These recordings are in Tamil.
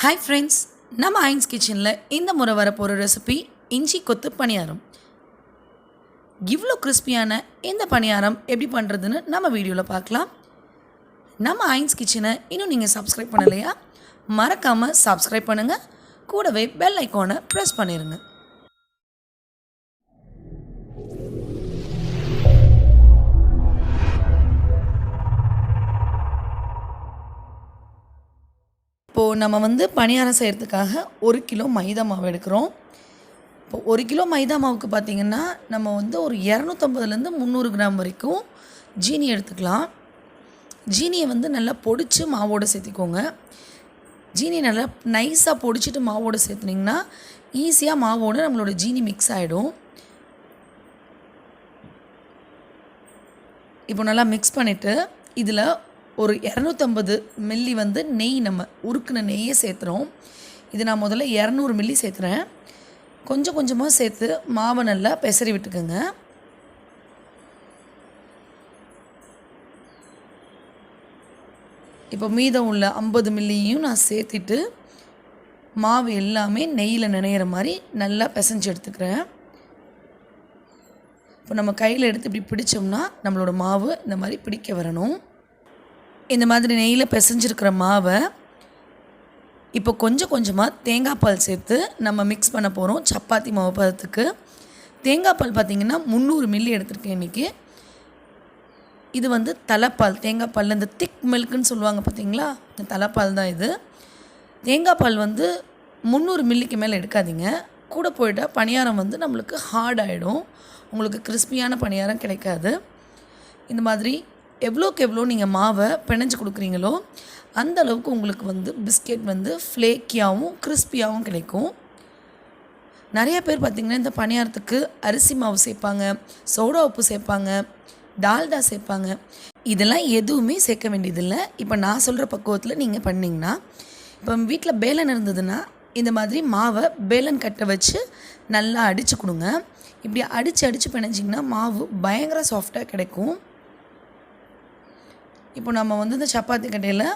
Hi friends, நம்ம ஐன்ஸ் கிச்சனில் இந்த முறை வரப்போகிற ரெசிபி இஞ்சி கொத்து பணியாரம். இவ்வளோ கிறிஸ்பியான இந்த பணியாரம் எப்படி பண்ணுறதுன்னு நம்ம வீடியோவில் பார்க்கலாம். நம்ம ஐன்ஸ் கிச்சனை இன்னும் நீங்கள் சப்ஸ்கிரைப் பண்ணலையா? மறக்காமல் சப்ஸ்கிரைப் பண்ணுங்கள், கூடவே பெல் ஐக்கானை ப்ரெஸ் பண்ணிடுங்க. இப்போது நம்ம பணியாரம் செய்கிறதுக்காக 1 கிலோ மைதா மாவு எடுக்கிறோம். இப்போ 1 கிலோ மைதா மாவுக்கு பார்த்திங்கன்னா நம்ம ஒரு 250லேருந்து 300 கிராம் வரைக்கும் ஜீனி எடுத்துக்கலாம். ஜீனியை நல்லா பொடிச்சு மாவோடு சேர்த்திக்கோங்க. ஜீனி நல்லா நைஸாக பொடிச்சிட்டு மாவோடு சேர்த்துனிங்கன்னா ஈஸியாக மாவோடு நம்மளோட ஜீனி மிக்ஸ் ஆகிடும். இப்போ நல்லா மிக்ஸ் பண்ணிவிட்டு இதில் ஒரு 250 மில்லி நெய், நம்ம உருக்குன நெய்யை சேர்த்துறோம். இது நான் முதல்ல 200 மில்லி சேர்த்துறேன். கொஞ்சம் கொஞ்சமாக சேர்த்து மாவை நல்லா பெசரி விட்டுக்குங்க. இப்போ மீதம் உள்ள 50 மில்லியும் நான் சேர்த்துட்டு மாவு எல்லாமே நெய்யில் நினைகிற மாதிரி நல்லா பிசைஞ்சு எடுத்துக்கிறேன். இப்போ நம்ம கையில் எடுத்து இப்படி பிடிச்சோம்னா நம்மளோட மாவு இந்த மாதிரி பிடிக்க வரணும். இந்த மாதிரி நெய்யில் பிசைஞ்சிருக்கிற மாவை இப்போ கொஞ்சம் கொஞ்சமாக தேங்காய் பால் சேர்த்து நம்ம மிக்ஸ் பண்ண போகிறோம். சப்பாத்தி மாவு பதத்துக்கு தேங்காய் பால் பார்த்திங்கன்னா 300 மில்லி எடுத்திருக்கேன் இன்றைக்கி. இது தலைப்பால், தேங்காய் பால், இந்த திக் மில்க்குன்னு சொல்லுவாங்க பார்த்திங்களா, இந்த தலைப்பால் தான் இது. தேங்காய் பால் 300 மில்லிக்கு மேலே எடுக்காதீங்க. கூட போயிட்டால் பணியாரம் நம்மளுக்கு ஹார்ட் ஆகிடும், உங்களுக்கு கிறிஸ்பியான பணியாரம் கிடைக்காது. இந்த மாதிரி எவ்வளோக்கு எவ்வளோ நீங்கள் மாவை பிணைஞ்சு கொடுக்குறீங்களோ அந்த அளவுக்கு உங்களுக்கு பிஸ்கெட் ஃப்ளேக்கியாகவும் கிறிஸ்பியாகவும் கிடைக்கும். நிறைய பேர் பார்த்திங்கன்னா இந்த பணியாரத்துக்கு அரிசி மாவு சேர்ப்பாங்க, சோடா உப்பு சேர்ப்பாங்க, டால்டா சேர்ப்பாங்க. இதெல்லாம் எதுவுமே சேர்க்க வேண்டியதில்லை. இப்போ நான் சொல்கிற பக்குவத்தில் நீங்கள் பண்ணிங்கன்னா, இப்போ வீட்டில் பேலன் இருந்ததுன்னா இந்த மாதிரி மாவை பேலன் கட்டை வச்சு நல்லா அடித்து கொடுங்க. இப்படி அடித்து பிணைஞ்சிங்கன்னா மாவு பயங்கர சாஃப்டாக கிடைக்கும். இப்போ நம்ம இந்த சப்பாத்தி கட்டையில்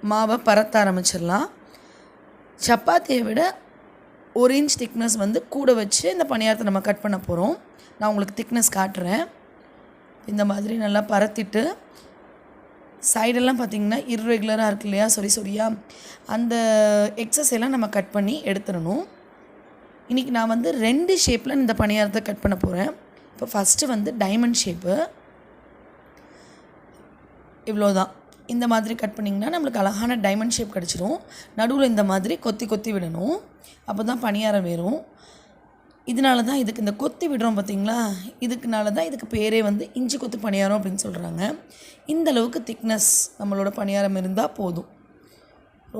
மாவை பரத்த ஆரம்பிச்சிடலாம். சப்பாத்தியை விட 1 இன்ச் திக்னஸ் கூட வச்சு இந்த பணியாரத்தை நம்ம கட் பண்ண போகிறோம். நான் உங்களுக்கு திக்னஸ் காட்டுறேன். இந்த மாதிரி நல்லா பரத்திட்டு சைடெல்லாம் பார்த்திங்கன்னா இர்ரெகுலராக இருக்கு இல்லையா, சொரியாக, அந்த எக்ஸஸ் எல்லாம் நம்ம கட் பண்ணி எடுத்துடணும். இன்றைக்கி நான் 2 ஷேப்பில் இந்த பணியாரத்தை கட் பண்ண போகிறேன். இப்போ ஃபஸ்ட்டு டைமண்ட் ஷேப்பு இவ்வளோதான். இந்த மாதிரி கட் பண்ணிங்கன்னா நம்மளுக்கு அழகான டைமண்ட் ஷேப் கிடச்சிரும். நடுவில் இந்த மாதிரி கொத்தி கொத்தி விடணும், அப்போ தான் பணியாரம் வேறும். இதனால தான் இதுக்கு இந்த கொத்தி விடுறோம் பார்த்திங்களா, இதுக்குனால தான் இதுக்கு பேரே இஞ்சி கொத்து பணியாரம் அப்படின்னு சொல்கிறாங்க. இந்த அளவுக்கு திக்னஸ் நம்மளோட பணியாரம் இருந்தால் போதும்.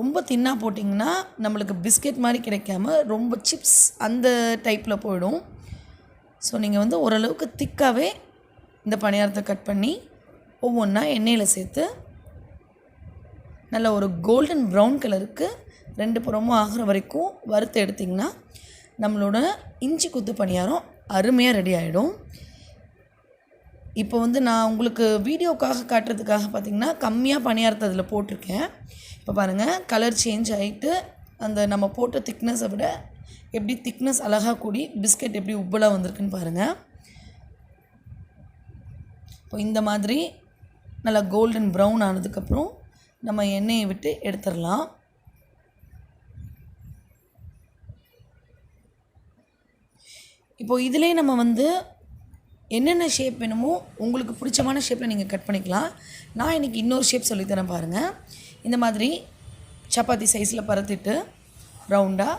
ரொம்ப தின்னாக போட்டிங்கன்னா நம்மளுக்கு பிஸ்கெட் மாதிரி கிடைக்காம ரொம்ப சிப்ஸ் அந்த டைப்பில் போயிடும். ஸோ நீங்கள் ஓரளவுக்கு திக்காகவே இந்த பணியாரத்தை கட் பண்ணி ஒவ்வொன்றா எண்ணெயில் சேர்த்து நல்ல ஒரு கோல்டன் ப்ரௌன் கலருக்கு 2 புறமும் ஆகிற வரைக்கும் வறுத்து எடுத்திங்கன்னா நம்மளோட இஞ்சி கொத்து பணியாரம் அருமையாக ரெடி ஆகிடும். இப்போ நான் உங்களுக்கு வீடியோக்காக காட்டுறதுக்காக பார்த்திங்கன்னா கம்மியாக பணியாரத்தை அதில் போட்டிருக்கேன். இப்போ பாருங்கள், கலர் சேஞ்ச் ஆகிட்டு அந்த நம்ம போட்ட திக்னஸை விட எப்படி திக்னஸ் அழகாக கூடி பிஸ்கெட் எப்படி உப்பலாக வந்திருக்குன்னு பாருங்கள். இப்போ இந்த மாதிரி நல்லா கோல்டன் ப்ரௌன் ஆனதுக்கப்புறம் நம்ம எண்ணெயை விட்டு எடுத்துடலாம். இப்போது இதிலே நம்ம என்னென்ன ஷேப் வேணுமோ உங்களுக்கு பிடிச்சமான ஷேப்பில் நீங்கள் கட் பண்ணிக்கலாம். நான் இன்றைக்கி இன்னொரு ஷேப் சொல்லித்தரேன் பாருங்கள். இந்த மாதிரி சப்பாத்தி சைஸில் பரத்திட்டு ரவுண்டாக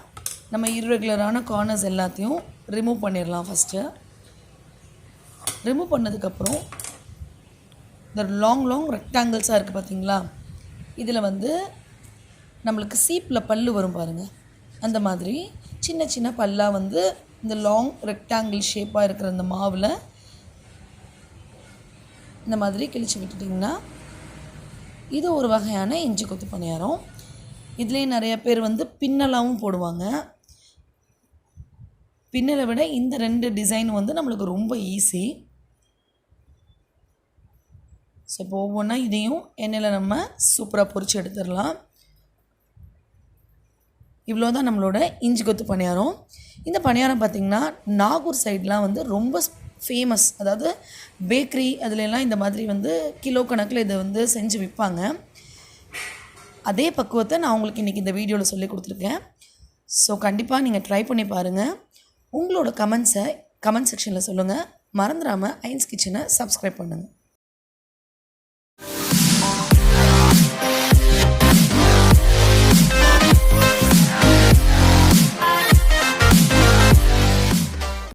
நம்ம இர்ரெகுலரான கார்னர்ஸ் எல்லாத்தையும் ரிமூவ் பண்ணிடலாம். ஃபஸ்ட்டு ரிமூவ் பண்ணதுக்கப்புறம் இந்த லாங் ரெக்டாங்கிள்ஸாக இருக்குது பார்த்திங்களா, இதில் நம்மளுக்கு சீப்பில் பல் வரும் பாருங்கள், அந்த மாதிரி சின்ன சின்ன பல்லாக இந்த லாங் ரெக்டாங்கிள் ஷேப்பாக இருக்கிற அந்த மாவில் இந்த மாதிரி கிழிச்சு விட்டுட்டிங்கன்னா இது ஒரு வகையான இஞ்சி கொத்து பணியாரம். இதுலேயே நிறைய பேர் பின்னலாகவும் போடுவாங்க. பின்னலை விட இந்த 2 டிசைன் நம்மளுக்கு ரொம்ப ஈஸி. ஸோ இப்போ ஒவ்வொன்றா இதையும் எண்ணெயில் நம்ம சூப்பராக பொரித்து எடுத்துடலாம். இவ்வளோ தான் நம்மளோட இஞ்சி கொத்து பணியாரம். இந்த பணியாரம் பார்த்திங்கன்னா நாகூர் சைட்லாம் வந்து ரொம்ப ஃபேமஸ். அதாவது பேக்கரி அதுலலாம் இந்த மாதிரி வந்து கிலோ கணக்கில் இதை வந்து செஞ்சு விற்பாங்க. அதே பக்குவத்தை நான் உங்களுக்கு இன்றைக்கி இந்த வீடியோவில் சொல்லி கொடுத்துருக்கேன். ஸோ கண்டிப்பாக நீங்கள் ட்ரை பண்ணி பாருங்கள். உங்களோட கமெண்ட்ஸை கமெண்ட் செக்ஷனில் சொல்லுங்கள். மறந்துடாமல் ஐன்ஸ் கிச்சனை சப்ஸ்கிரைப் பண்ணுங்கள்.